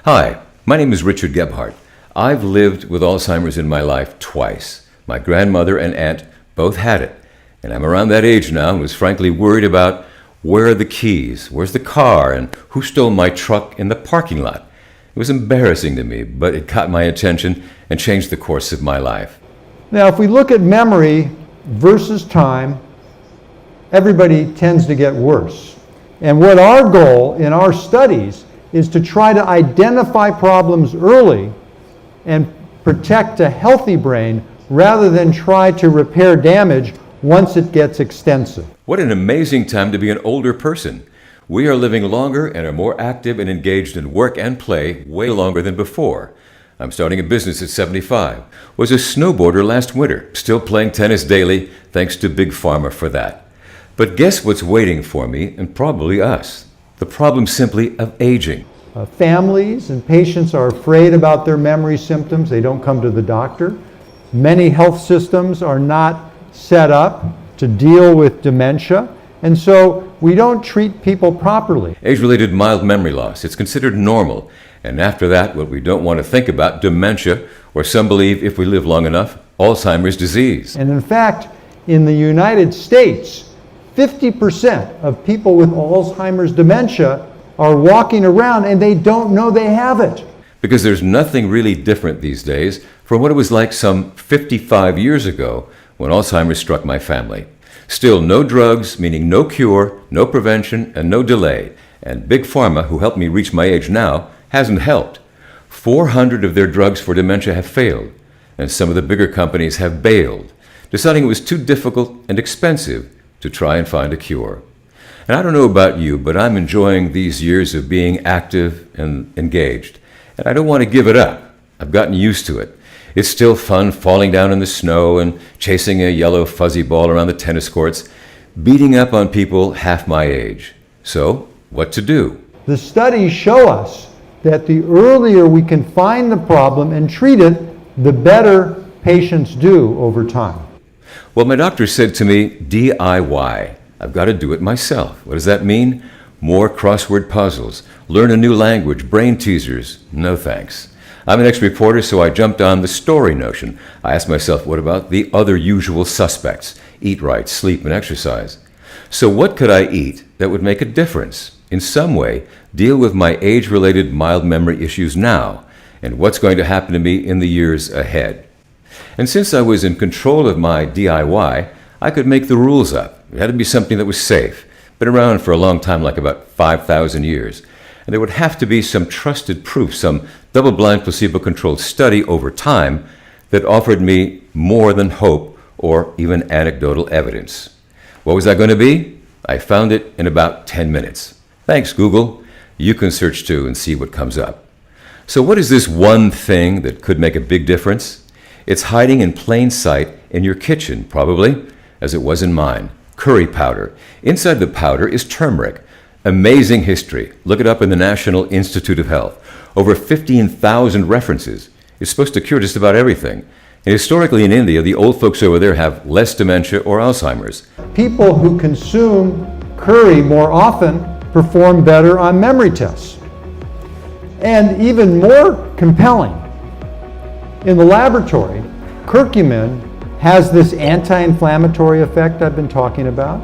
Hi, my name is Richard Gebhardt. I've lived with Alzheimer's in my life twice. My grandmother and aunt both had it, and I'm around that age now and was frankly worried about where are the keys, where's the car, and who stole my truck in the parking lot. It was embarrassing to me, but it caught my attention and changed the course of my life. Now, if we look at memory versus time, everybody tends to get worse. And what our goal in our studies is to try to identify problems early and protect a healthy brain rather than try to repair damage once it gets extensive. What an amazing time to be an older person. We are living longer and are more active and engaged in work and play way longer than before. I'm starting a business at 75. Was a snowboarder last winter, still playing tennis daily, thanks to Big Pharma for that. But guess what's waiting for me, and probably us? The problem simply of aging. Families and patients are afraid about their memory symptoms. They don't come to the doctor. Many health systems are not set up to deal with dementia, and so we don't treat people properly. Age-related mild memory loss, it's considered normal. And after that, what we don't want to think about, dementia, or some believe if we live long enough, Alzheimer's disease. And in fact, in the United States, 50% of people with Alzheimer's dementia are walking around and they don't know they have it. Because there's nothing really different these days from what it was like some 55 years ago when Alzheimer's struck my family. Still no drugs, meaning no cure, no prevention, and no delay. And Big Pharma, who helped me reach my age now, hasn't helped. 400 of their drugs for dementia have failed, and some of the bigger companies have bailed, deciding it was too difficult and expensive to try and find a cure. And I don't know about you, but I'm enjoying these years of being active and engaged. And I don't want to give it up. I've gotten used to it. It's still fun falling down in the snow and chasing a yellow fuzzy ball around the tennis courts, beating up on people half my age. So, what to do? The studies show us that the earlier we can find the problem and treat it, the better patients do over time. Well, my doctor said to me, DIY. I've got to do it myself. What does that mean? More crossword puzzles, learn a new language, brain teasers. No thanks. I'm an ex-reporter, so I jumped on the story notion. I asked myself, what about the other usual suspects? Eat right, sleep, and exercise. So what could I eat that would make a difference? In some way, deal with my age-related mild memory issues now, and what's going to happen to me in the years ahead. And since I was in control of my DIY, I could make the rules up. It had to be something that was safe, been around for a long time, like about 5,000 years. And there would have to be some trusted proof, some double-blind placebo-controlled study over time that offered me more than hope or even anecdotal evidence. What was that going to be? I found it in about 10 minutes. Thanks, Google. You can search too and see what comes up. So what is this one thing that could make a big difference? It's hiding in plain sight in your kitchen, probably, as it was in mine. Curry powder. Inside the powder is turmeric. Amazing history. Look it up in the National Institute of Health. Over 15,000 references. It's supposed to cure just about everything. And historically in India, the old folks over there have less dementia or Alzheimer's. People who consume curry more often perform better on memory tests. And even more compelling, in the laboratory, curcumin has this anti-inflammatory effect I've been talking about.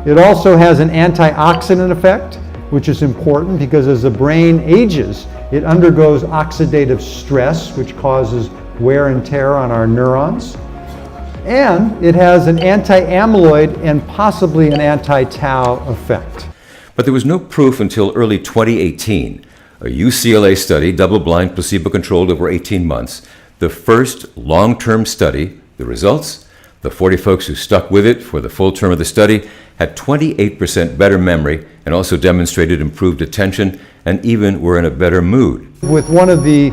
It also has an antioxidant effect, which is important because as the brain ages, it undergoes oxidative stress, which causes wear and tear on our neurons. And it has an anti-amyloid and possibly an anti-tau effect. But there was no proof until early 2018. A UCLA study, double-blind, placebo-controlled over 18 months, the first long-term study. The results? The 40 folks who stuck with it for the full term of the study had 28% better memory and also demonstrated improved attention and even were in a better mood. With one of the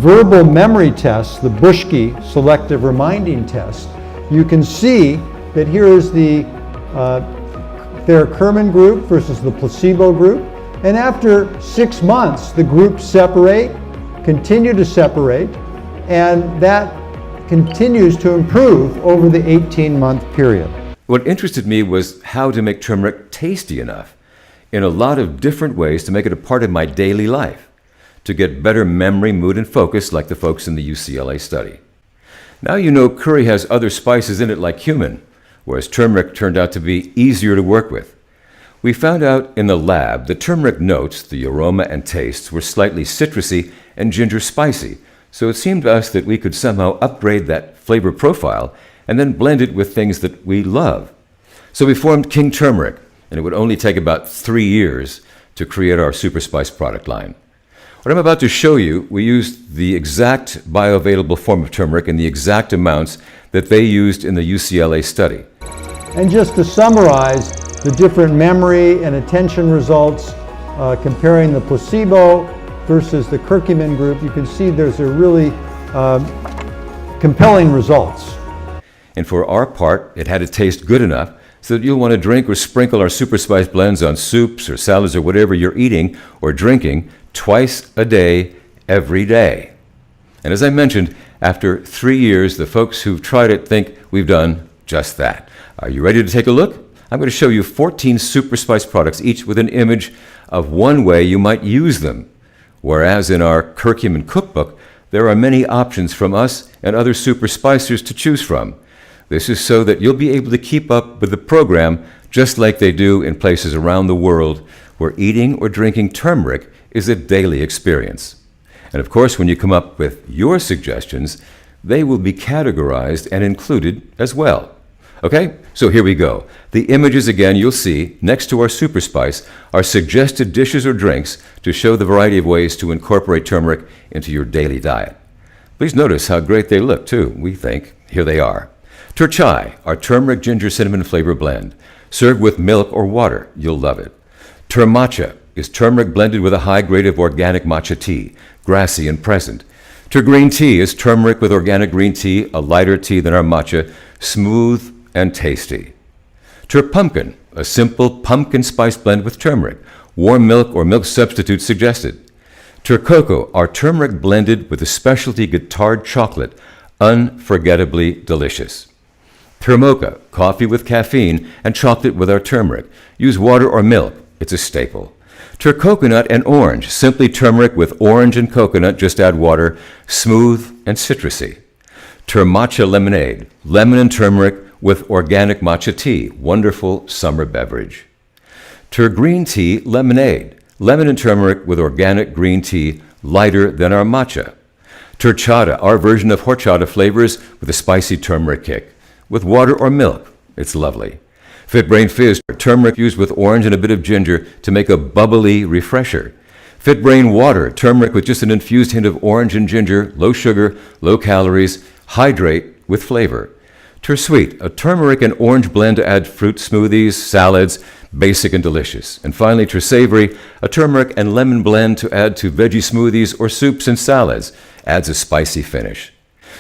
verbal memory tests, the Buschke selective reminding test, you can see that here is the therakermin group versus the placebo group. And after 6 months, the groups separate, continue to separate, and that continues to improve over the 18-month period. What interested me was how to make turmeric tasty enough in a lot of different ways to make it a part of my daily life. to get better memory, mood, and focus like the folks in the UCLA study. Now you know curry has other spices in it like cumin, whereas turmeric turned out to be easier to work with. We found out in the lab that turmeric notes, the aroma and tastes, were slightly citrusy and ginger spicy, so it seemed to us that we could somehow upgrade that flavor profile and then blend it with things that we love. So we formed King Turmeric, and it would only take about 3 years to create our super spice product line. What I'm about to show you, we used the exact bioavailable form of turmeric in the exact amounts that they used in the UCLA study. And just to summarize the different memory and attention results, comparing the placebo versus the curcumin group, you can see there's a really compelling results. And for our part, it had to taste good enough so that you'll want to drink or sprinkle our super spice blends on soups or salads or whatever you're eating or drinking twice a day, every day. And as I mentioned, after 3 years, the folks who've tried it think we've done just that. Are you ready to take a look? I'm going to show you 14 super spice products, each with an image of one way you might use them. Whereas in our curcumin cookbook, there are many options from us and other super spicers to choose from. This is so that you'll be able to keep up with the program just like they do in places around the world where eating or drinking turmeric is a daily experience. And of course, when you come up with your suggestions, they will be categorized and included as well. Okay, so here we go. The images again you'll see next to our super spice are suggested dishes or drinks to show the variety of ways to incorporate turmeric into your daily diet. Please notice how great they look too, we think. Here they are. Turchai, our turmeric ginger cinnamon flavor blend. Served with milk or water, you'll love it. Turmatcha is turmeric blended with a high grade of organic matcha tea, grassy and present. Green tea is turmeric with organic green tea, a lighter tea than our matcha, smooth and tasty. Pumpkin, a simple pumpkin spice blend with turmeric, warm milk or milk substitute suggested. Cocoa, our turmeric blended with a specialty Guittard chocolate, unforgettably delicious. Mocha, coffee with caffeine and chocolate with our turmeric. Use water or milk, it's a staple. Coconut and orange, simply turmeric with orange and coconut, just add water, smooth and citrusy. Matcha lemonade, lemon and turmeric with organic matcha tea, wonderful summer beverage. Green tea lemonade, lemon and turmeric with organic green tea, lighter than our matcha. Chata, our version of horchata flavors with a spicy turmeric kick. With water or milk, it's lovely. FitBrain Fizz, turmeric used with orange and a bit of ginger to make a bubbly refresher. FitBrain Water, turmeric with just an infused hint of orange and ginger, low sugar, low calories, hydrate with flavor. Sweet, a turmeric and orange blend to add fruit smoothies, salads, basic and delicious. And finally, Savory, a turmeric and lemon blend to add to veggie smoothies or soups and salads, adds a spicy finish.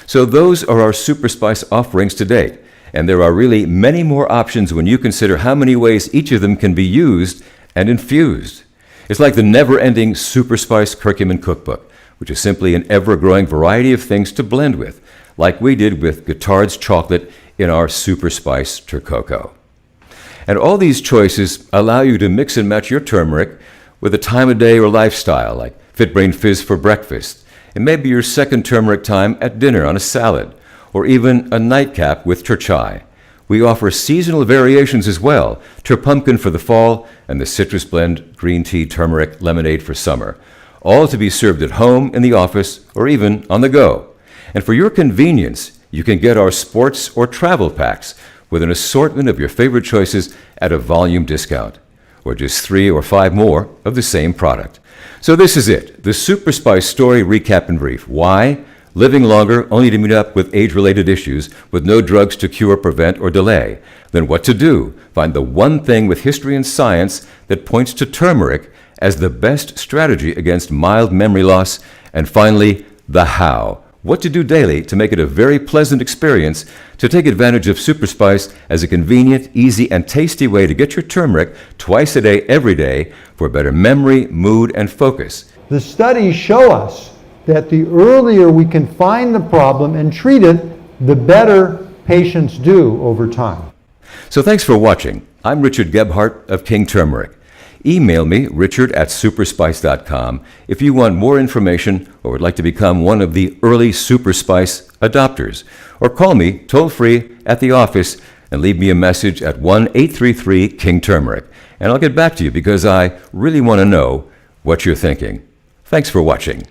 So those are our super spice offerings to date, and there are really many more options when you consider how many ways each of them can be used and infused. It's like the never-ending super spice curcumin cookbook, which is simply an ever-growing variety of things to blend with, like we did with Guittard's chocolate in our super spice Turcoco. And all these choices allow you to mix and match your turmeric with a time of day or lifestyle, like FitBrain Fizz for breakfast, and maybe your second turmeric time at dinner on a salad, or even a nightcap with Turchai. We offer seasonal variations as well, Pumpkin for the fall and the citrus blend green tea turmeric lemonade for summer, all to be served at home, in the office, or even on the go. And for your convenience, you can get our sports or travel packs with an assortment of your favorite choices at a volume discount, or just 3 or 5 more of the same product. So this is it, the Super Spice story recap in brief. Why? Living longer only to meet up with age-related issues with no drugs to cure, prevent, or delay. Then what to do? Find the one thing with history and science that points to turmeric as the best strategy against mild memory loss. And finally, the how. What to do daily to make it a very pleasant experience to take advantage of Super Spice as a convenient, easy, and tasty way to get your turmeric twice a day, every day, for better memory, mood, and focus. The studies show us that the earlier we can find the problem and treat it, the better patients do over time. So thanks for watching. I'm Richard Gebhardt of King Turmeric. email me, richard@superspice.com, if you want more information or would like to become one of the early Superspice adopters. Or call me toll-free at the office and leave me a message at 1-833-KING-TURMERIC. And I'll get back to you because I really want to know what you're thinking. Thanks for watching.